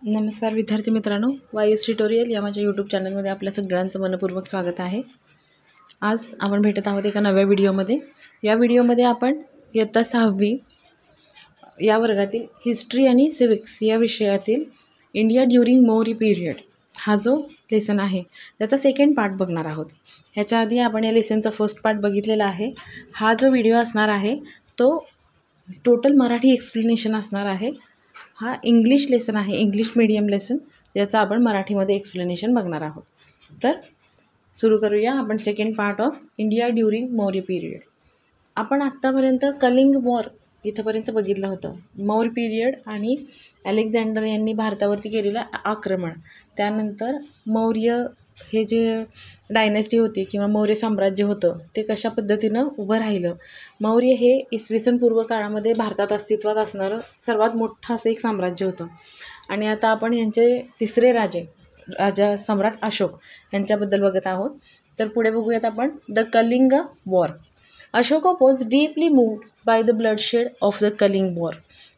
नमस्कार विद्यार्थी मित्रांनो, YS ट्युटोरियल या माझ्या यूट्यूब चॅनलमध्ये आपल्या सगळ्यांचं मनपूर्वक स्वागत आहे। आज आपण भेटत आहोत एका नव्या व्हिडिओमध्ये। या व्हिडिओमध्ये आपण इयत्ता 6वी या वर्गातील हिस्ट्री आणि सिविक्स या विषयातील इंडिया ड्युरिंग मौर्य पिरियड हा जो लेसन आहे त्याचा सेकंड पार्ट बघणार आहोत। ह्याच्या आधी आपण या लेसनचा फर्स्ट पार्ट बघितलेला आहे। हा जो व्हिडिओ असणार आहे तो टोटल मराठी एक्सप्लेनेशन असणार आहे। हा इंग्लिश लेसन आहे, इंग्लिश मीडियम लेसन, ज्याचा आपण मराठीमध्ये एक्सप्लेनेशन बघणार आहोत। तर सुरू करूया आपण second part of India during Maurya period. आपण आत्तापर्यंत कलिंग वॉर इथंपर्यंत बघितलं होतं। मौर्य पिरियड आणि अलेक्झांडर यांनी भारतावरती केलेलं आक्रमण, त्यानंतर मौर्य हे जे डायनेस्टी होती किंवा मौर्य साम्राज्य होतं ते कशा पद्धतीनं उभं राहिलं। मौर्य हे इसवी सन पूर्व काळामध्ये भारतात अस्तित्वात असणारं सर्वात मोठं असं एक साम्राज्य होतं। आणि आता आपण यांचे तिसरे राजा सम्राट अशोक यांच्याबद्दल बघत आहोत। तर पुढे बघूयात आपण the Kalinga war. Ashoka was deeply moved by the bloodshed of the Kaling War.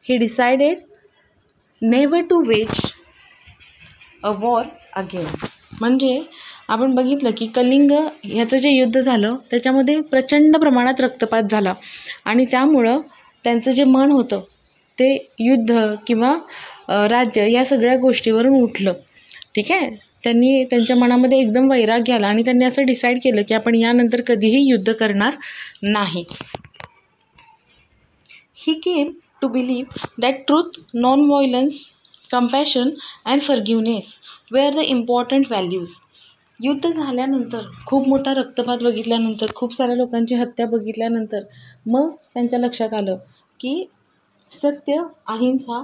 He decided never to wage a war again. म्हणजे आपण बघितलं की कलिंग ह्याचं जे युद्ध झालं त्याच्यामध्ये प्रचंड प्रमाणात रक्तपात झाला आणि त्यामुळं त्यांचं जे मन होतं ते युद्ध किंवा राज्य या सगळ्या गोष्टीवरून उठलं। ठीक आहे, त्यांनी त्यांच्या मनामध्ये एकदम वैराग्य आला आणि त्यांनी असं डिसाईड केलं की आपण यानंतर कधीही युद्ध करणार नाही। He came to believe that truth, non violence, compassion and forgiveness were the important values. युद्ध झाल्यानंतर, खूप मोठा रक्तपात बघितल्यानंतर, खूप साऱ्या लोकांची हत्या बघितल्यानंतर मग त्यांच्या लक्षात आलं की सत्य, अहिंसा,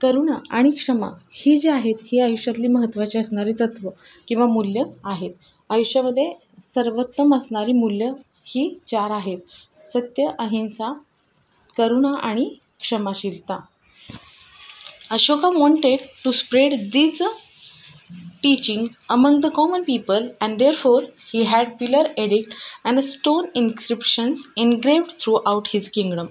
करुणा आणि क्षमा ही जी आहेत ही आयुष्यातली महत्त्वाची असणारी तत्त्व किंवा मूल्य आहेत। आयुष्यामध्ये सर्वोत्तम असणारी मूल्य ही 4 आहेत: सत्य, अहिंसा, करुणा आणि क्षमाशीलता। Ashoka wanted to spread these teachings among the common people and therefore he had pillar edict and stone inscriptions engraved throughout his kingdom.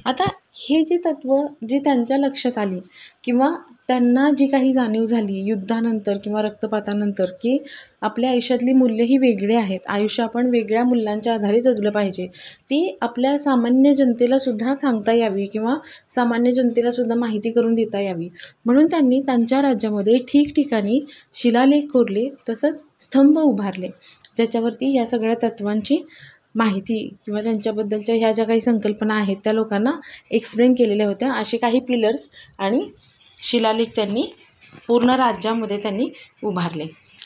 आता हे जे तत्त्व जी त्यांच्या लक्षात आली किंवा त्यांना जी काही जाणीव झाली युद्धानंतर किंवा रक्तपातानंतर की आपल्या आयुष्यातली मूल्य ही वेगळी आहेत, आयुष्य आपण वेगळ्या मूल्यांच्या आधारे जगलं पाहिजे, ती आपल्या सामान्य जनतेलासुद्धा सांगता यावी किंवा सामान्य जनतेलासुद्धा माहिती करून देता यावी म्हणून त्यांनी त्यांच्या राज्यामध्ये ठिकठिकाणी शिलालेख कोरले, तसंच स्तंभ उभारले ज्याच्यावरती या सगळ्या तत्त्वांची माहिती किंवा त्यांच्याबद्दलच्या ह्या ज्या काही संकल्पना आहेत त्या लोकांना एक्सप्लेन केलेल्या होत्या। असे काही पिलर्स आणि शिलालेख त्यांनी पूर्ण राज्यामध्ये त्यांनी उभारले।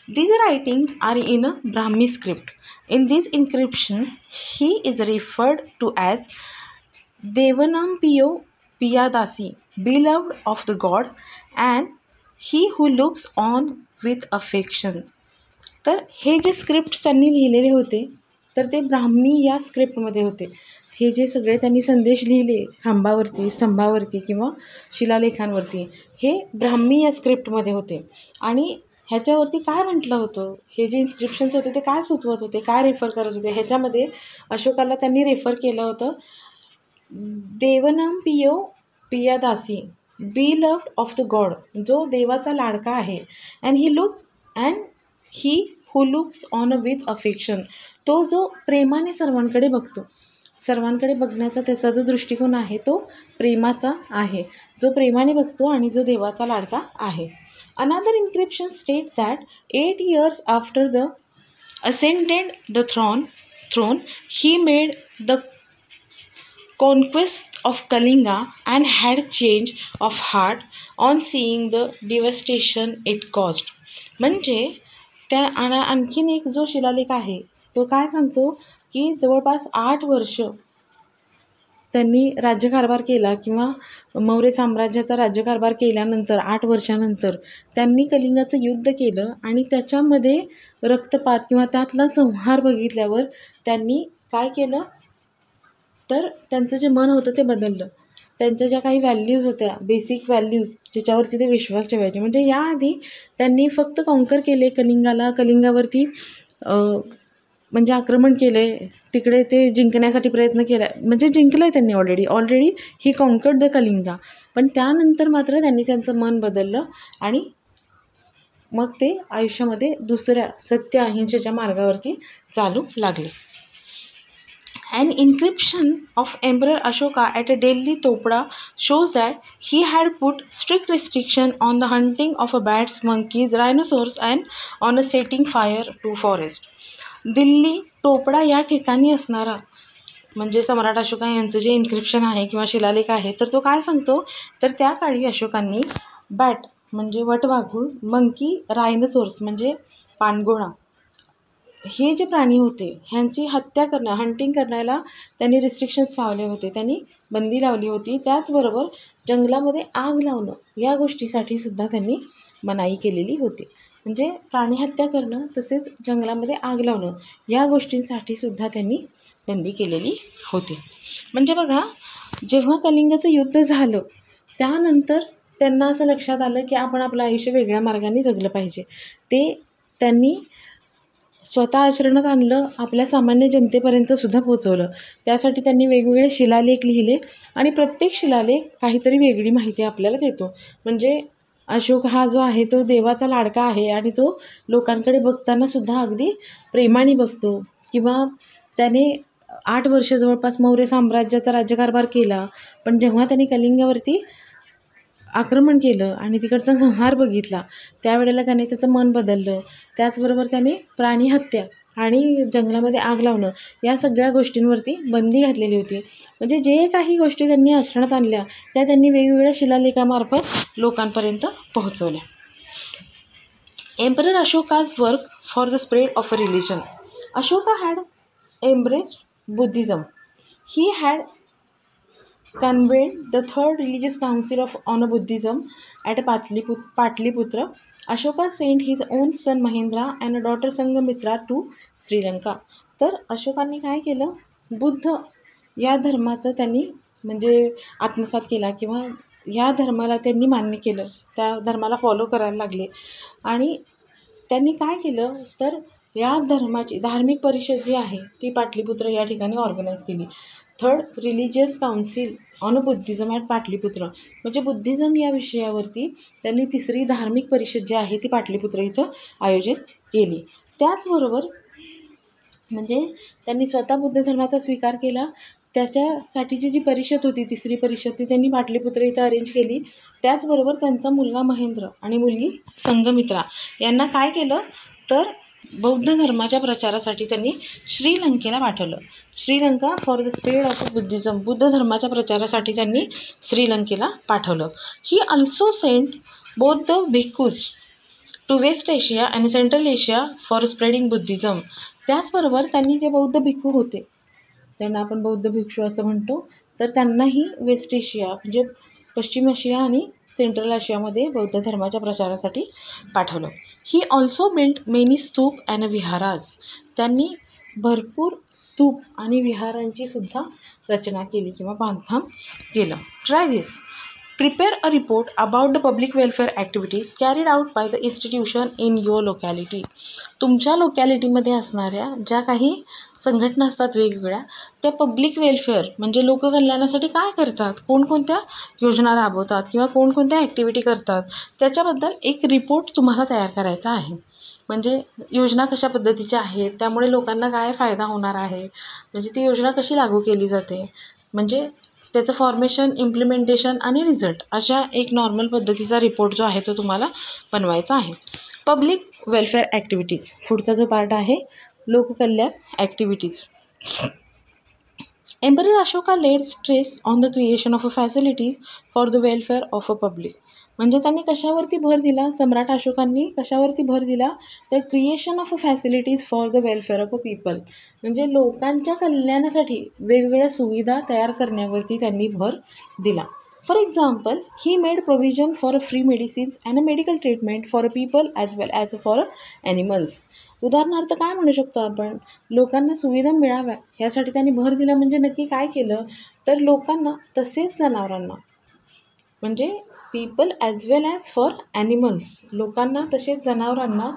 These writings are in a Brahmi script. In this inscription, he is referred to as Devanampiyo Piyadasi, beloved of the god, and he who looks on with affection. तर हे जे स्क्रिप्ट त्यांनी लिहिलेले होते तर ते ब्राह्मी या स्क्रिप्टमध्ये होते। हे जे सगळे त्यांनी संदेश लिहिले खांबावरती, स्तंभावरती किंवा शिलालेखांवरती, हे ब्राह्मी या स्क्रिप्टमध्ये होते। आणि ह्याच्यावरती काय म्हटलं होतं, हे जे इन्स्क्रिप्शन्स होते ते काय सुचवत होते, काय रेफर करत होते, ह्याच्यामध्ये अशोकाला त्यांनी रेफर केलं होतं देवनामपियो पियादासी, बिलव्ड ऑफ द गॉड, जो देवाचा लाडका आहे, and he who looks on with affection, तो जो प्रेमाने सर्वांकडे बघतो, सर्वांकडे बघण्याचा त्याचा जो दृष्टिकोन आहे तो प्रेमाचा आहे, जो प्रेमाने बघतो आणि जो देवाचा लाडका आहे। Another encryption states that 8 years after the ascended the throne he made the conquest of Kalinga and had change of heart on seeing the devastation it caused. म्हणजे त्या आणखीन एक जो शिलालेख आहे तो काय सांगतो की जवळपास 8 वर्ष त्यांनी राज्यकारभार केला किंवा मौर्य साम्राज्याचा राज्यकारभार केल्यानंतर 8 वर्षानंतर त्यांनी कलिंगाचं युद्ध केलं आणि त्याच्यामध्ये रक्तपात किंवा त्यातला संहार बघितल्यावर त्यांनी काय केलं तर त्यांचं जे मन होतं ते बदललं। त्यांच्या ज्या काही व्हॅल्यूज होत्या, बेसिक व्हॅल्यूज ज्याच्यावरती ते विश्वास ठेवायचे, म्हणजे याआधी त्यांनी फक्त कॉन्कर केले कलिंगावरती म्हणजे आक्रमण केलं आहे, तिकडे ते जिंकण्यासाठी प्रयत्न केला, म्हणजे जिंकलं आहे त्यांनी already he conquered the Kalinga. पण त्यानंतर मात्र त्यांनी त्यांचं मन बदललं आणि मग ते आयुष्यामध्ये दुसऱ्या सत्य अहिंसेच्या मार्गावरती चालू लागले. An inscription of Emperor Ashoka at Delhi Topda shows that he had put strict restriction on the hunting of bats, monkeys, rhinoceros and on a setting fire to forest. Delhi टोपडा या ठिकाणी असणारा म्हणजे सम्राट अशोका यांचं जे इन्क्रिप्शन आहे किंवा शिलालेख आहे, तर तो काय सांगतो, तर त्या काळी अशोकांनी बॅट म्हणजे वटवाघूळ, मंकी, रायनोसोर्स म्हणजे पाणगोळा, हे जे प्राणी होते ह्यांची हत्या हंटिंग करण्याला त्यांनी रिस्ट्रिक्शन्स लावले होते, त्यांनी बंदी लावली होती. त्याचबरोबर जंगलामध्ये आग लावणं या गोष्टीसाठी सुद्धा त्यांनी मनाई केलेली होती. म्हणजे प्राणी हत्या करणं तसेच जंगलामध्ये आग लावणं या गोष्टींसाठी सुद्धा त्यांनी बंदी केलेली होती. म्हणजे बघा, जेव्हा कलिंगाचं युद्ध झालं त्यानंतर त्यांना असं लक्षात आलं की आपण आपलं आयुष्य वेगळ्या मार्गाने जगलं पाहिजे. ते त्यांनी स्वतः आचरणात आणलं, आपल्या सामान्य जनतेपर्यंतसुद्धा पोचवलं. त्यासाठी त्यांनी वेगवेगळे शिलालेख लिहिले आणि प्रत्येक शिलालेख काहीतरी वेगळी माहिती आपल्याला देतो. म्हणजे अशोक हा जो आहे तो देवाचा लाडका आहे आणि तो लोकांकडे बघतानासुद्धा अगदी प्रेमाने बघतो. किंवा त्याने 8 वर्ष जवळपास मौर्य साम्राज्याचा राज्यकारभार केला, पण जेव्हा त्यांनी कलिंगावरती आक्रमण केलं आणि तिकडचा संहार बघितला त्यावेळेला त्याने त्याचं मन बदललं. त्याचबरोबर त्याने प्राणी हत्या आणि जंगलामध्ये आग लावणं या सगळ्या गोष्टींवरती बंदी घातलेली होती. म्हणजे जे काही गोष्टी त्यांनी आचरणात आणल्या त्या त्यांनी वेगवेगळ्या शिलालेखामार्फत लोकांपर्यंत पोहोचवल्या. Emperor Ashoka's work for the spread of a religion. Ashoka had embraced Buddhism. He had convened the third religious council on Buddhism at Patliputra. Ashoka sent his own son Mahendra and daughter Sanghamitra to Sri Lanka. तर अशोकांनी काय केलं, बुद्ध या धर्माचं त्यांनी म्हणजे आत्मसात केला किंवा या धर्माला त्यांनी मान्य केलं, त्या धर्माला फॉलो करायला लागले. आणि त्यांनी काय केलं तर या धर्माची धार्मिक परिषद जी आहे ती पाटलीपुत्र या ठिकाणी ऑर्गनाईज केली. Third religious council on Buddhism at Pataliputra, म्हणजे बुद्धिझम या विषयावरती त्यांनी तिसरी धार्मिक परिषद जी आहे ती पाटलीपुत्र इथं आयोजित केली. त्याचबरोबर म्हणजे त्यांनी स्वतः बुद्ध धर्माचा स्वीकार केला. त्याच्यासाठीची जी परिषद होती तिसरी परिषद ती त्यांनी पाटलीपुत्र इथं अरेंज केली. त्याचबरोबर त्यांचा मुलगा महेंद्र आणि मुलगी संघमित्रा यांना काय केलं तर बौद्ध धर्माच्या प्रचारासाठी त्यांनी श्रीलंकेला पाठवलं. Sri Lanka for the spread of Buddhism, बुद्ध धर्माच्या प्रचारासाठी त्यांनी श्रीलंकेला पाठवलं. He also sent both the bhikkhus to West Asia आणि Central Asia for spreading Buddhism. त्याचबरोबर त्यांनी जे बौद्ध भिक्खू होते त्यांना आपण बौद्ध भिक्षू असं म्हणतो, तर त्यांनाही वेस्ट एशिया म्हणजे पश्चिम आशिया आणि सेंट्रल आशियामध्ये बौद्ध धर्माच्या प्रचारासाठी पाठवलं. ही ऑल्सो बिल्ट मेनी स्तूप अँड विहाराज. त्यांनी भरपूर स्तूप आणि विहारांची सुद्धा रचना केली किंवा बांधकाम केलं. Try this. Prepare a report about the public welfare activities carried out by the institution in your locality. तुमच्या लोकॅलिटीमध्ये असणाऱ्या ज्या काही संघटना असतात वेगवेगळ्या, त्या पब्लिक वेलफेअर म्हणजे लोककल्याणासाठी काय करतात, कोणकोणत्या योजना राबवतात किंवा कोणकोणत्या ॲक्टिव्हिटी करतात त्याच्याबद्दल एक रिपोर्ट तुम्हाला तयार करायचा आहे. म्हणजे योजना कशा पद्धतीच्या आहेत, त्यामुळे लोकांना काय फायदा होणार आहे, म्हणजे ती योजना कशी लागू केली जाते, म्हणजे त्याचं फॉर्मेशन, इम्प्लिमेंटेशन आणि रिझल्ट अशा एक नॉर्मल पद्धतीचा रिपोर्ट जो आहे तो तुम्हाला बनवायचा आहे. पब्लिक वेलफेअर ॲक्टिव्हिटीज, पुढचा जो पार्ट आहे लोककल्याण activities. Emperor Ashoka laid stress on the creation of a facilities for the welfare of a public. म्हणजे त्यांनी कशावरती भर दिला, सम्राट अशोकांनी कशावरती भर दिला तर creation of a facilities for the welfare of a people, म्हणजे लोकांच्या कल्याणासाठी वेगवेगळ्या सुविधा तयार करण्यावरती त्यांनी भर दिला. For example, he made provision for a free medicines and a medical treatment for a people as well as for animals. उदाहरणार्थ काय म्हणू शकतो आपण, लोकांना सुविधा मिळाव्या ह्यासाठी त्यांनी भर दिला. म्हणजे नक्की काय केलं तर लोकांना तसेच जनावरांना, म्हणजे people as well as for animals, लोकांना तसेच जनावरांना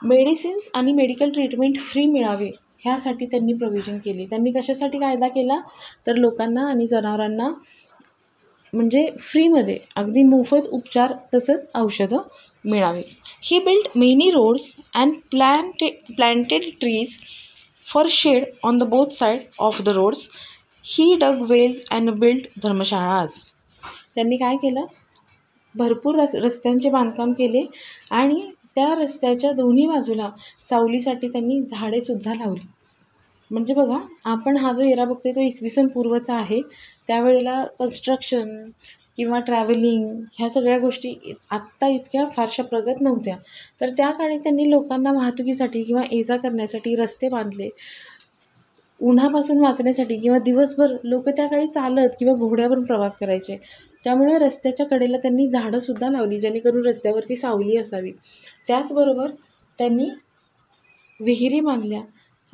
मेडिसिन्स आणि मेडिकल ट्रीटमेंट फ्री मिळावे ह्यासाठी त्यांनी प्रोव्हिजन केली. त्यांनी कशासाठी कायदा केला तर लोकांना आणि जनावरांना म्हणजे फ्रीमध्ये अगदी मोफत उपचार तसंच औषधं मिळावी. He built many roads and planted trees for shade on the both side of the roads. He dug wells and built dharmashalas. त्यांनी काय केलं, भरपूर रस्त्यांचे बांधकाम केले आणि त्या रस्त्याच्या दोन्ही बाजूला सावलीसाठी त्यांनी झाडेसुद्धा लावली. म्हणजे बघा, आपण हा जो एरा बघतोय तो इसवी सन पूर्वचा आहे. त्यावेळेला कन्स्ट्रक्शन किंवा ट्रॅव्हलिंग ह्या सगळ्या गोष्टी आत्ता इतक्या फारशा प्रगत नव्हत्या. तर त्या काळी त्यांनी लोकांना वाहतुकीसाठी किंवा ये जा करण्यासाठी रस्ते बांधले. उन्हापासून वाचण्यासाठी किंवा दिवसभर लोक त्या काळी चालत किंवा घोड्यावरून प्रवास करायचे. त्यामुळे रस्त्याच्या कडेला त्यांनी झाडंसुद्धा लावली जेणेकरून रस्त्यावरती सावली असावी. त्याचबरोबर त्यांनी विहिरी बांधल्या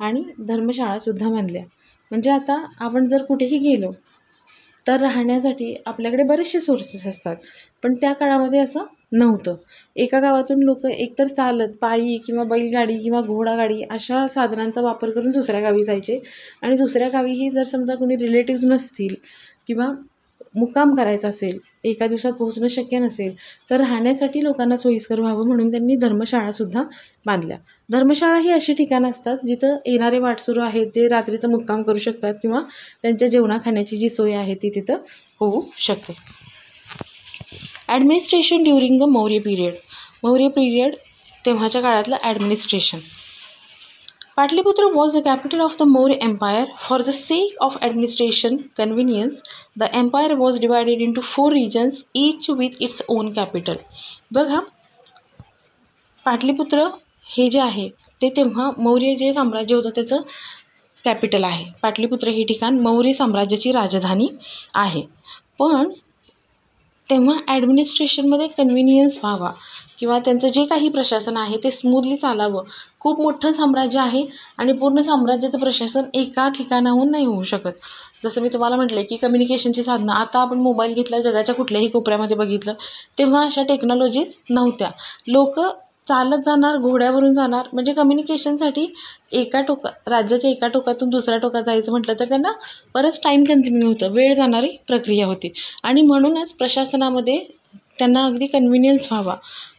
आणि धर्मशाळासुद्धा बांधल्या. म्हणजे आता आपण जर कुठेही गेलो तर राहण्यासाठी आपल्याकडे बरेचसे सोर्सेस असतात, पण त्या काळामध्ये असं नव्हतं. एका गावातून लोक एकतर चालत, पायी किंवा बैलगाडी किंवा घोडागाडी अशा साधनांचा वापर करून दुसऱ्या गावी जायचे. आणि दुसऱ्या गावीही जर समजा कोणी रिलेटिव्ज नसतील किंवा मुक्काम करायचा असेल, एका दिवसात पोहोचणं शक्य नसेल, तर राहण्यासाठी लोकांना सोयीस्कर व्हावं म्हणून त्यांनी धर्मशाळासुद्धा बांधल्या. धर्मशाळा ही अशी ठिकाणं असतात जिथं येणारे वाटसरू आहेत जे रात्रीचं मुक्काम करू शकतात किंवा त्यांच्या जेवणा खाण्याची जी सोय आहे ती तिथं होऊ शकते. Administration during the Maurya period. Maurya period तेव्हाच्या काळातलं administration. Patliputra was the capital of the Maurya Empire. For the sake of administration convenience, the empire was divided into 4 regions, each with its own capital. बघा, पाटलीपुत्र हे जे आहे ते तेव्हा मौर्य जे साम्राज्य होतं त्याचं कॅपिटल आहे. पाटलीपुत्र हे ठिकाण मौर्य साम्राज्याची राजधानी आहे. पण तेव्हा ॲडमिनिस्ट्रेशनमध्ये कन्व्हिनियन्स व्हावा किंवा त्यांचं जे काही प्रशासन आहे ते स्मूथली चालावं. खूप मोठं साम्राज्य आहे आणि पूर्ण साम्राज्याचं प्रशासन एका ठिकाणाहून नाही होऊ शकत. जसं मी तुम्हाला म्हटलं की कम्युनिकेशनची साधनं, आता आपण मोबाईल घेतला, जगाच्या कुठल्याही कोपऱ्यामध्ये बघितलं, तेव्हा अशा टेक्नॉलॉजीज नव्हत्या. लोक चालत जाणार, घोड्यावरून जाणार, म्हणजे कम्युनिकेशनसाठी राज्याच्या एका टोकातून दुसऱ्या टोकात जायचं म्हटलं तर त्यांना बरंच टाईम कन्झ्युमिंग होतं, वेळ जाणारी प्रक्रिया होती. आणि म्हणूनच प्रशासनामध्ये त्यांना अगदी कन्व्हिनियन्स व्हावा,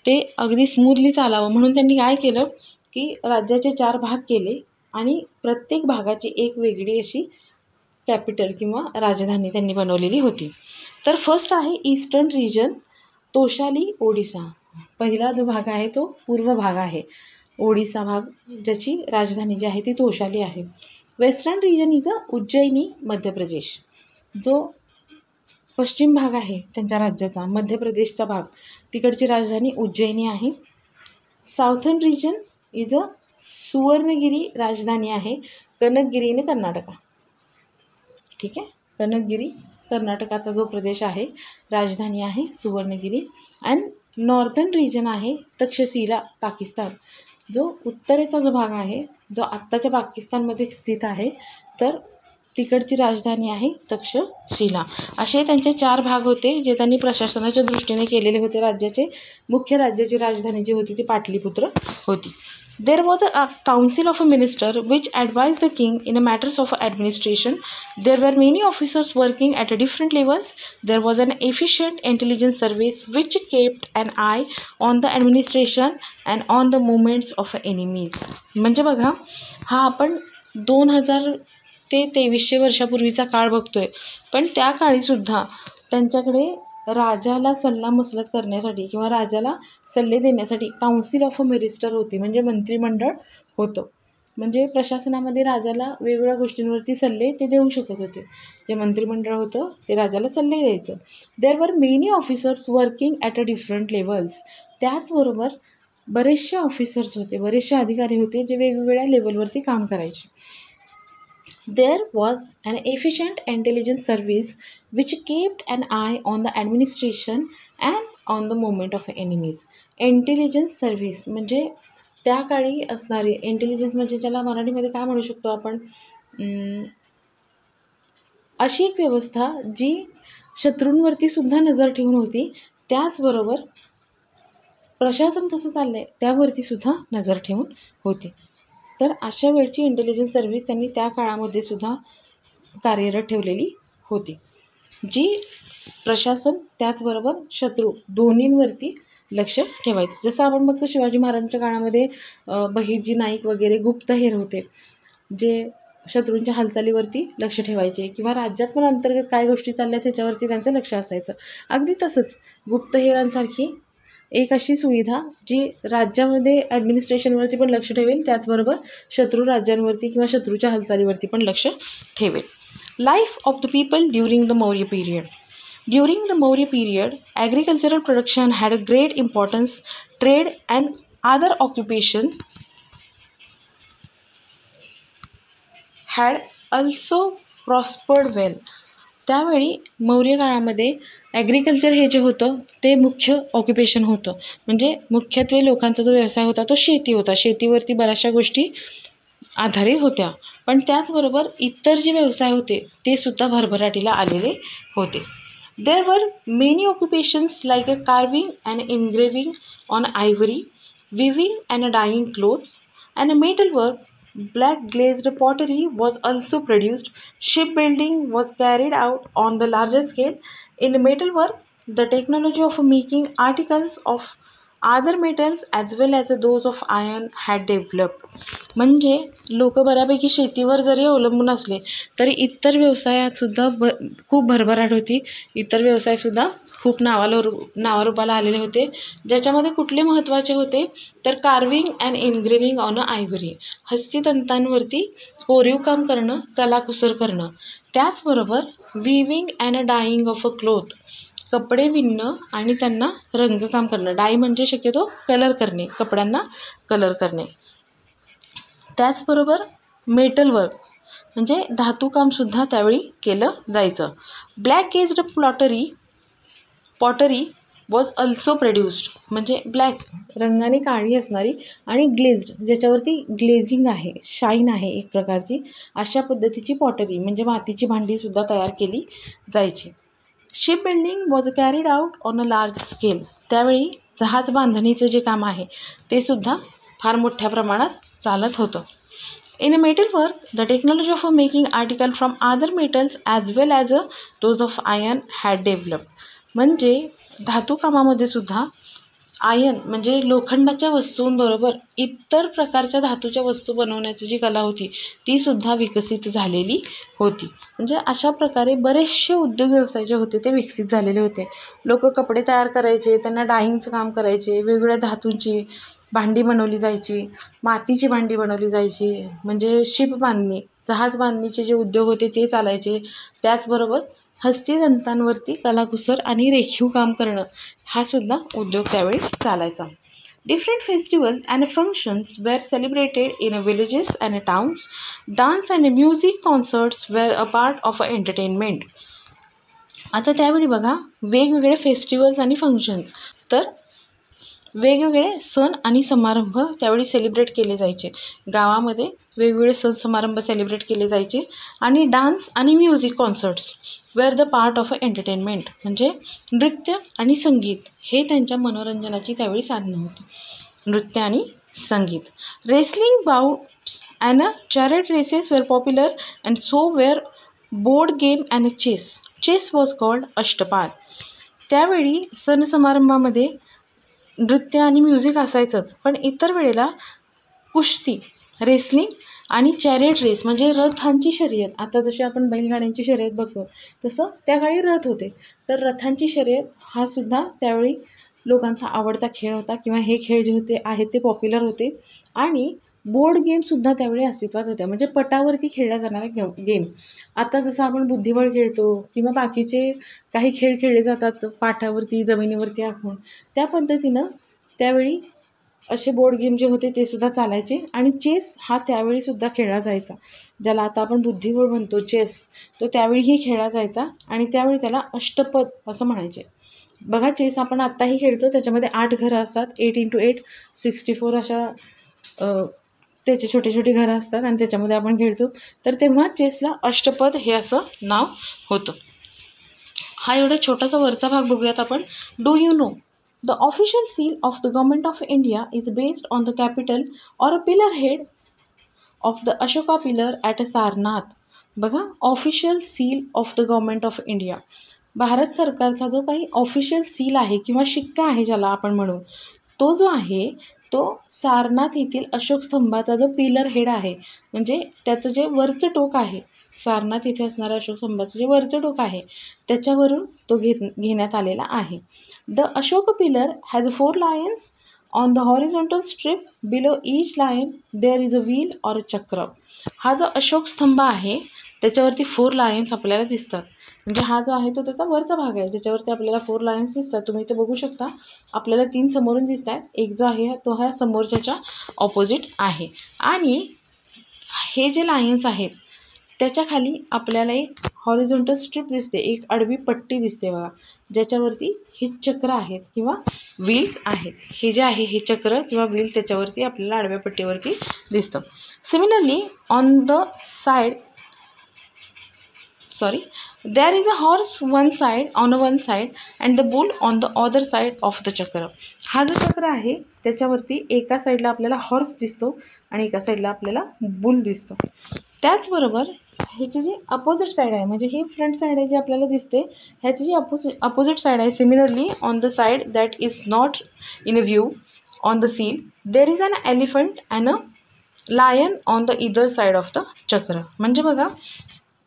ते अगदी स्मूथली चालावं म्हणून त्यांनी काय केलं की राज्याचे 4 भाग केले आणि प्रत्येक भागाची एक वेगळी अशी कॅपिटल किंवा राजधानी त्यांनी बनवलेली होती. तर फर्स्ट आहे ईस्टर्न रिजन, तोशाली, ओडिसा. पहिला जो भाग आहे तो पूर्व भाग आहे, ओडिसा भाग, ज्याची राजधानी जी आहे ती तोशाली आहे. Western region is Ujjaini, Madhya Pradesh. जो पश्चिम भाग आहे त्यांच्या राज्याचा, मध्य प्रदेशचा भाग, तिकडची राजधानी उज्जैनी आहे. साऊथर्न रिजन इज सुवर्णगिरी, राजधानी आहे कनकगिरीने, कर्नाटका. ठीक आहे, कनकगिरी कर्नाटकाचा जो प्रदेश आहे, राजधानी आहे सुवर्णगिरी. अँड नॉर्थर्न रिजन आहे तक्षशिला, पाकिस्तान. जो उत्तरेचा जो भाग आहे, जो आत्ताच्या पाकिस्तानमध्ये स्थित आहे, तर तिकडची राजधानी आहे तक्षशिला. असे त्यांचे 4 भाग होते जे त्यांनी प्रशासनाच्या दृष्टीने केलेले होते. राज्याचे मुख्य राज्याची राजधानी जी होती ती पाटलीपुत्र होती. There was a council of a minister which advised the king in matters of administration. There were many officers working at different levels. There was an efficient intelligence service which kept an eye on the administration and on the movements of enemies. म्हणजे बघा, हा आपण 2000 ते 2300 वर्षापूर्वीचा काळ बघतोय, पण त्या काळीसुद्धा त्यांच्याकडे राजाला सल्लामसलत करण्यासाठी किंवा राजाला सल्ले देण्यासाठी काउन्सिल ऑफ अ मिनिस्टर होती, म्हणजे मंत्रिमंडळ होतं. म्हणजे प्रशासनामध्ये राजाला वेगवेगळ्या गोष्टींवरती सल्ले ते देऊ शकत होते. जे मंत्रिमंडळ होतं ते राजाला सल्ले द्यायचं. There were many officers working at a different levels. त्याचबरोबर बरेचसे ऑफिसर्स होते, बरेचसे अधिकारी होते जे वेगवेगळ्या लेवलवरती काम करायचे. There was an efficient intelligence service which kept an eye on the administration and on the movement of enemies. Intelligence service म्हणजे त्या काळी असणारी इंटेलिजन्स, म्हणजे ज्याला मराठीमध्ये काय म्हणू शकतो आपण, अशी एक व्यवस्था जी शत्रूंवरती सुद्धा नजर ठेवून होती. त्याचबरोबर प्रशासन कसं चाललं आहे त्यावरती सुद्धा नजर ठेवून होती. तर अशा वेळची इंटेलिजन्स सर्व्हिस त्यांनी त्या काळामध्ये सुद्धा कार्यरत ठेवलेली होती, जी प्रशासन त्याचबरोबर शत्रू दोन्हींवरती लक्ष ठेवायचं. जसं आपण बघतो शिवाजी महाराजांच्या काळामध्ये बहिर्जी नाईक वगैरे गुप्तहेर होते, जे शत्रूंच्या हालचालीवरती लक्ष ठेवायचे किंवा राज्यात पण अंतर्गत काय गोष्टी चालल्या त्याच्यावरती त्यांचं लक्ष असायचं. अगदी तसंच गुप्तहेरांसारखी एक अशी सुविधा जी राज्यामध्ये ॲडमिनिस्ट्रेशनवरती पण लक्ष ठेवेल, त्याचबरोबर शत्रू राज्यांवरती किंवा शत्रूच्या हालचालीवरती पण लक्ष ठेवेल. Life of the people during the Maurya period. During the Maurya period, agricultural production had a great importance. Trade and other occupation had also prospered well. त्यावेळी मौर्य काळामध्ये ॲग्रिकल्चर हे जे होतं ते मुख्य ऑक्युपेशन होतं. म्हणजे मुख्यत्वे लोकांचा जो व्यवसाय होता तो शेती होता. शेतीवरती बऱ्याचशा गोष्टी आधारित होत्या, पण त्याचबरोबर इतर जे व्यवसाय होते ते सुद्धा भरभराटीला आलेले होते. There were many occupations like a carving and engraving on ivory, weaving and dyeing clothes, and a metalwork. Black glazed pottery was also produced. Shipbuilding was carried out on the larger scale. In metalwork, the technology of making articles of other metals as well as those of iron had developed. म्हणजे लोक बऱ्यापैकी शेतीवर जरी अवलंबून असले तरी इतर व्यवसायातसुद्धा खूप भरभराट होती. इतर व्यवसायसुद्धा खूप नावारूपाला आलेले होते, ज्याच्यामध्ये कुठले महत्त्वाचे होते तर carving and engraving on ivory, हस्तितंतांवरती कोरीव काम करणं, कलाकुसर करणं. त्याचबरोबर weaving and dyeing of a cloth, कपडे विणणं आणि त्यांना रंगकाम करणं. डाय म्हणजे शक्यतो कलर करणे, कपड्यांना कलर करणे. त्याचबरोबर मेटल वर्क म्हणजे धातुकामसुद्धा त्यावेळी केलं जायचं. Black gazed pottery was also produced, म्हणजे ब्लॅक रंगाने काळी असणारी आणि ग्लेज्ड ज्याच्यावरती ग्लेझिंग आहे, शाईन आहे एक प्रकारची, अशा पद्धतीची पॉटरी म्हणजे मातीची भांडीसुद्धा तयार केली जायची. Ship building was carried out on a large scale, त्यावेळी जहाज बांधणीचं जे काम आहे ते सुद्धा फार मोठ्या प्रमाणात चालत होतं. In a metal work, the technology of making article from other metals as well as those of iron had developed. म्हणजे धातुकामामध्ये सुद्धा आयन म्हणजे लोखंडाच्या वस्तूंबरोबर इतर प्रकारच्या धातूच्या वस्तू बनवण्याची जी कला होती ती सुद्धा विकसित झालेली होती. म्हणजे अशा प्रकारे बरेचसे उद्योग व्यवसाय जे होते ते विकसित झालेले होते. लोक कपडे तयार करायचे, त्यांना डाईंगचं काम करायचे, वेगवेगळ्या धातूंची भांडी बनवली जायची, मातीची भांडी बनवली जायची, म्हणजे शिप बांधणी, जहाज बांधणीचे जे उद्योग होते ते चालायचे. त्याचबरोबर हस्तितंतांवरती कलाकुसर आणि रेखीव काम करणं हा सुद्धा उद्योग त्यावेळी चालायचा. Different festivals and functions were celebrated in villages and towns. Dance and music concerts were a part of a entertainment. आता त्यावेळी बघा वेगवेगळे फेस्टिवल्स आणि फंक्शन्स, तर वेगवेगळे सण आणि समारंभ त्यावेळी सेलिब्रेट केले जायचे. गावामध्ये वेगवेगळे सण समारंभ सेलिब्रेट केले जायचे आणि डान्स आणि music concerts were the part of a entertainment, म्हणजे नृत्य आणि संगीत हे त्यांच्या मनोरंजनाची त्यावेळी साधनं होती. नृत्य आणि संगीत. Wrestling bouts and chariot races were popular and so were board game and chess. Chess was called Ashtapada. त्यावेळी सण समारंभामध्ये नृत्य आणि म्युझिक असायचंच, पण इतर वेळेला कुस्ती, रेसलिंग आणि चॅरेट रेस म्हणजे रथांची शर्यत. आता जशी आपण बैलगाड्यांची शर्यत बघतो तसं त्या काळी रथ होते, तर रथांची शर्यत हा सुद्धा त्यावेळी लोकांचा आवडता खेळ होता किंवा हे खेळ जे होते आहेत ते पॉप्युलर होते. आणि बोर्ड गेमसुद्धा त्यावेळी अस्तित्वात होत्या, म्हणजे पटावरती खेळल्या जाणाऱ्या गेम. आता जसं आपण बुद्धिबळ खेळतो किंवा बाकीचे काही खेळ खेळले जातात पाठावरती जमिनीवरती आखून, त्या पद्धतीनं त्यावेळी असे बोर्ड गेम जे होते ते सुद्धा चालायचे. आणि चेस हा त्यावेळीसुद्धा खेळला जायचा, ज्याला आता आपण बुद्धिबळ म्हणतो चेस, तो त्यावेळीही खेळला जायचा आणि त्यावेळी त्याला अष्टपद असं म्हणायचे. बघा चेस आपण आत्ताही खेळतो, त्याच्यामध्ये 8 घरं असतात, 8x8 64 अशा त्याचे छोटे छोटे घरं असतात आणि त्याच्यामध्ये आपण खेळतो. तर तेव्हा चेसला अष्टपद हे असं नाव होतं. हा एवढा छोटासा वरचा भाग बघूयात आपण. Do you know the official seal of the government of India is based on the capital or a pillar head of the Ashoka pillar at Sarnath. बघा, official seal of the government of India. Bharat सरकारचा जो काही official seal आहे किंवा शिक्का आहे ज्याला आपण म्हणू, तो जो आहे तो सारनाथ येथील अशोक स्तंभाचा जो पिलर हेड आहे, म्हणजे त्याचं जे वरचं टोक आहे, सारनाथ येथे असणाऱ्या अशोक स्तंभाचं जे वरचं टोक आहे त्याच्यावरून तो घेण्यात आलेला आहे. The Ashoka pillar has 4 lions on the horizontal strip. Below each lion there is a wheel or a chakra. हा जो अशोक स्तंभ आहे त्याच्यावरती 4 लायन्स आपल्याला दिसतात. म्हणजे हा जो आहे तो त्याचा वरचा भाग आहे ज्याच्यावरती आपल्याला 4 लायन्स दिसतात. तुम्ही इथे बघू शकता, आपल्याला 3 समोरून दिसत आहेत. एक जो आहे तो ह्या समोरच्याच्या ऑपोजिट आहे. आणि हे जे लायन्स आहेत त्याच्या खाली आपल्याला एक हॉरिझॉन्टल स्ट्रिप दिसते, एक आडवी पट्टी दिसते बघा, ज्याच्यावरती हे चक्र आहेत किंवा व्हील्स आहेत. हे जे आहे हे चक्र किंवा व्हील त्याच्यावरती आपल्याला आडव्या पट्टीवरती दिसतं. Similarly on the side there is a horse on one side and the bull on the other side of the चक्र. हा जो चक्र आहे त्याच्यावरती एका साईडला आपल्याला हॉर्स दिसतो आणि एका साईडला आपल्याला बुल दिसतो. त्याचबरोबर ह्याची जी अपोजिट साईड आहे, म्हणजे ही फ्रंट साईड आहे जी आपल्याला दिसते, ह्याची जी अपोजिट साईड आहे, similarly on the side that is not in a view on the seal there is an elephant and a lion on the either side of the chakra. म्हणजे बघा,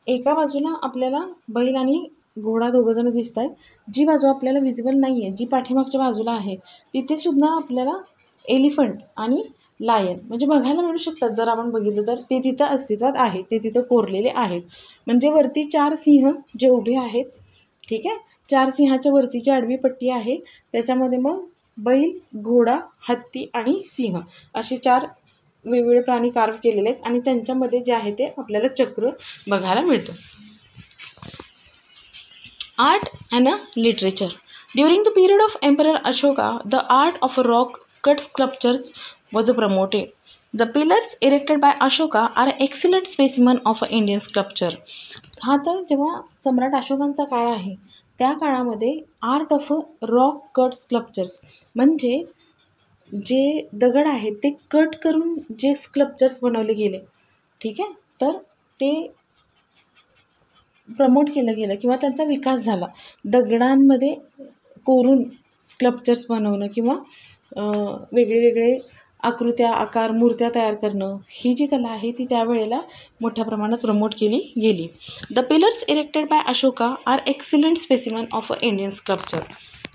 एका बाजूला आपल्याला बैल आणि घोडा दोघंजणं दिसत आहेत. जी बाजू आपल्याला विजिबल नाही आहे, जी पाठीमागच्या बाजूला आहे, तिथेसुद्धा आपल्याला एलिफंट आणि लायन म्हणजे बघायला मिळू शकतात. जर आपण बघितलं तर ते तिथं अस्तित्वात आहेत, ते तिथं कोरलेले आहेत. म्हणजे वरती 4 सिंह जे उभे आहेत, ठीक आहे, 4 सिंहाच्या वरतीची आडवी पट्टी आहे, त्याच्यामध्ये मग बैल, घोडा, हत्ती आणि सिंह असे 4 वेगवेगळे प्राणी कार्व केलेले आहेत आणि त्यांच्यामध्ये जे आहे ते आपल्याला चक्र बघायला मिळतं. Art and literature. During the period of emperor Ashoka the art of rock cut sculptures was promoted. The pillars erected by Ashoka are excellent specimen of Indian sculpture. हा तर जेव्हा सम्राट अशोकांचा काळ आहे त्या काळामध्ये art of rock cut sculptures म्हणजे जे दगड आहेत ते कट करून जे स्कल्पचर्स बनवले गेले, ठीक आहे, तर ते प्रमोट केलं गेलं किंवा त्यांचा विकास झाला. दगडांमध्ये कोरून स्कल्पचर्स बनवणं किंवा वेगळे वेगळे आकृत्या, आकार, मूर्त्या तयार करणं, ही जी कला आहे ती त्यावेळेला मोठ्या प्रमाणात प्रमोट केली गेली. The pillars erected by Ashoka are excellent specimen of Indian sculpture.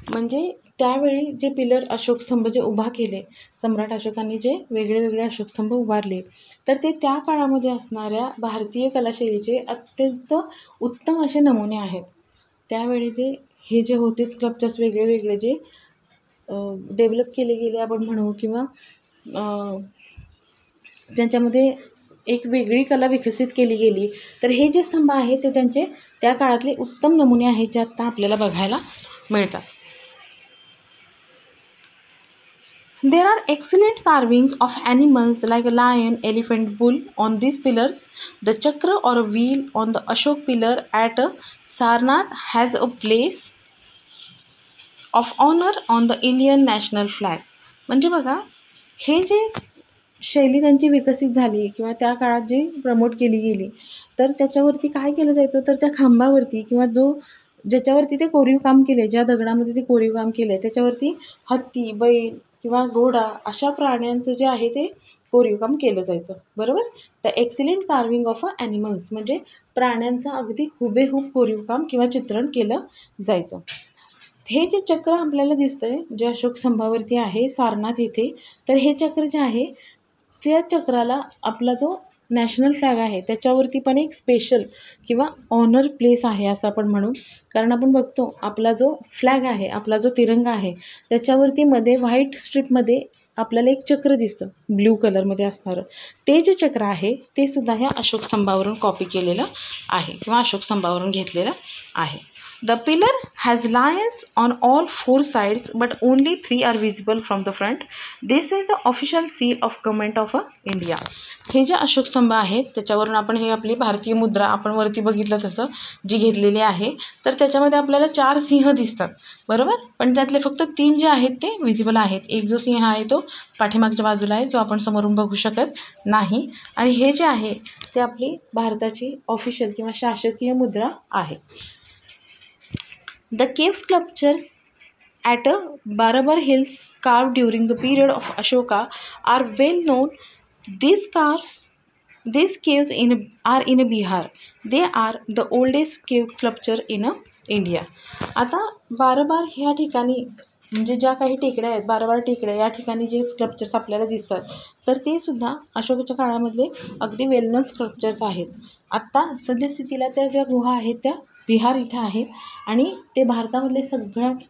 म्हणजे त्यावेळी जे पिलर अशोकस्तंभ जे उभा केले, सम्राट अशोकांनी जे वेगळे वेगळे अशोकस्तंभ उभारले, तर ते त्या काळामध्ये असणाऱ्या भारतीय कलाशैलीचे अत्यंत उत्तम असे नमुने आहेत. त्यावेळी हे जे होते स्कल्पचर्स वेगळे वेगळे जे डेव्हलप केले गेले आपण म्हणू किंवा ज्यांच्यामध्ये एक वेगळी कला विकसित केली गेली, तर हे जे स्तंभ आहेत ते त्यांचे त्या काळातले उत्तम नमुने आहेत जे आत्ता आपल्याला बघायला मिळतात. There are excellent carvings of animals like a lion, elephant, bull on these pillars. The chakra or a wheel on the Ashok pillar at Sarnath has a place of honor on the Indian national flag. म्हणजे बघा, हे जे शैली त्यांची विकसित झाली किंवा त्या काळात जी प्रमोट केली गेली, तर त्याच्यावरती काय केलं जायचं, तर त्या खांबावरती किंवा ज्याच्यावरती ते कोरीव काम केले, ज्या दगडामध्ये ते कोरीव काम केले त्याच्यावरती हत्ती, बैल किंवा घोडा अशा प्राण्यांचं जे आहे ते कोरीव काम केलं जायचं, बरोबर. The excellent carving of animals म्हणजे प्राण्यांचं अगदी हुबेहूब कोरीव काम किंवा चित्रण केलं जायचं. हे जे चक्र आपल्याला दिसतंय जे अशोक स्तंभावरती आहे सारनाथ येथे, तर हे चक्र जे आहे त्या चक्राला आपला जो नॅशनल फ्लॅग आहे त्याच्यावरती पण एक स्पेशल किंवा ऑनर प्लेस आहे असं आपण म्हणू. कारण आपण बघतो आपला जो फ्लॅग आहे, आपला जो तिरंगा आहे, त्याच्यावरती मध्ये व्हाईट स्ट्रिपमध्ये आपल्याला एक चक्र दिसतं ब्ल्यू कलरमध्ये असणारं. ते जे चक्र आहे ते सुद्धा ह्या अशोक स्तंभावरून कॉपी केलेलं आहे किंवा अशोक स्तंभावरून घेतलेलं आहे. The pillar has lions on all 4 sides but only 3 are visible from the front. This is the official seal of government of India. हे जे अशोक स्तंभ आहेत त्याच्यावरून आपण हे आपली भारतीय मुद्रा आपण वरती बघितलं तसं जी घेतलेली आहे, तर त्याच्यामध्ये आपल्याला 4 सिंह दिसतात बरोबर, पण त्यातले फक्त 3 जे आहेत ते विजिबल आहेत. एक जो सिंह आहे तो पाठीमागच्या बाजूला आहे, जो आपण समोरून बघू शकत नाही. आणि हे जे आहे ते आपली भारताची ऑफिशियल किंवा शासकीय मुद्रा आहे. The cave sculptures at Barabar Hills carved during the period of Ashoka are well known. These caves are in Bihar. They are the oldest cave sculpture in India. आता बाराबार ह्या ठिकाणी म्हणजे ज्या काही टेकड्या आहेत 12 टेकड्या या ठिकाणी जे स्कल्पचर्स आपल्याला दिसतात तर ते सुद्धा अशोकाच्या काळामधले अगदी वेल नोन स्कल्पचर्स आहेत. आत्ता सद्यस्थितीला त्या ज्या गुहा आहेत त्या बिहार इथे आहेत आणि ते भारतामधले सगळ्यात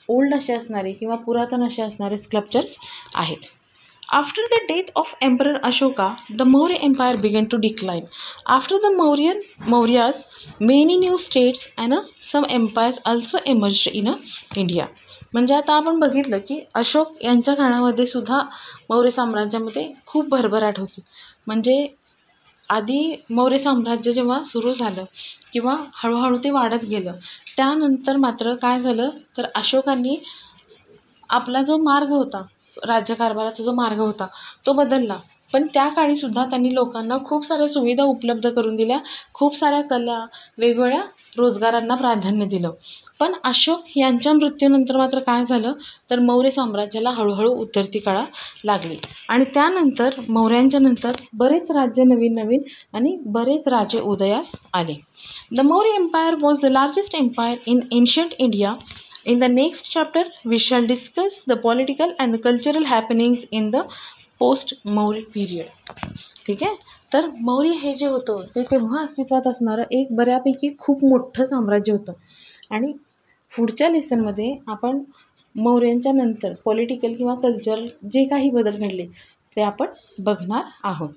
ओल्ड असे असणारे किंवा पुरातन असे असणारे स्कल्पचर्स आहेत. After the death of emperor Ashoka the Maurya empire began to decline. After the Mauryas many new states and some empires also emerged in India. म्हणजे आता आपण बघितलं की अशोक यांच्या काळामध्ये सुद्धा मौर्य साम्राज्यामध्ये खूप भरभराट होती. म्हणजे आधी मौर्य साम्राज्य जेव्हा सुरू झालं किंवा हळूहळू ते वाढत गेलं, त्यानंतर मात्र काय झालं तर अशोकांनी आपला जो मार्ग होता राज्यकारभाराचा जो मार्ग होता तो बदलला. पण त्या काळीसुद्धा त्यांनी लोकांना खूप साऱ्या सुविधा उपलब्ध करून दिल्या, खूप साऱ्या कला वेगवेगळ्या रोजगारांना प्राधान्य दिलं. पण अशोक यांच्या मृत्यूनंतर मात्र काय झालं तर मौर्य साम्राज्याला हळूहळू उतरती कळा लागली आणि त्यानंतर मौर्यांच्या नंतर बरेच राज्य नवीन आणि बरेच राजे उदयास आले. The Maurya empire was the largest empire in ancient India. In the next chapter, we shall discuss the political and the cultural happenings in the post-Maurya period. ठीक आहे. तर मौर्य हे जे होतं ते तेव्हा अस्तित्वात असणारं एक बऱ्यापैकी खूप मोठं साम्राज्य होतं आणि पुढच्या लेसनमध्ये आपण मौर्यांच्या नंतर पॉलिटिकल किंवा कल्चरल जे काही बदल घडले ते आपण बघणार आहोत.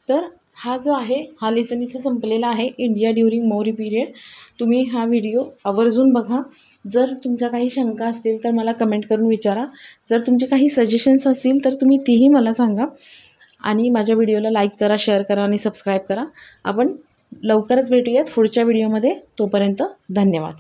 तर हा जो आहे हा लेसन इथे संपलेला आहे, इंडिया ड्युरिंग मौर्य पिरियड. तुम्ही हा व्हिडिओ आवर्जून बघा. जर तुमच्या काही शंका असतील तर मला कमेंट करून विचारा. जर तुमचे काही सजेशन्स असतील तर तुम्ही तीही मला सांगा. आणि माझ्या व्हिडिओला लाईक करा, शेअर करा आणि सबस्क्राईब करा. आपण लवकरच भेटूयात पुढच्या व्हिडिओमध्ये. तोपर्यंत धन्यवाद.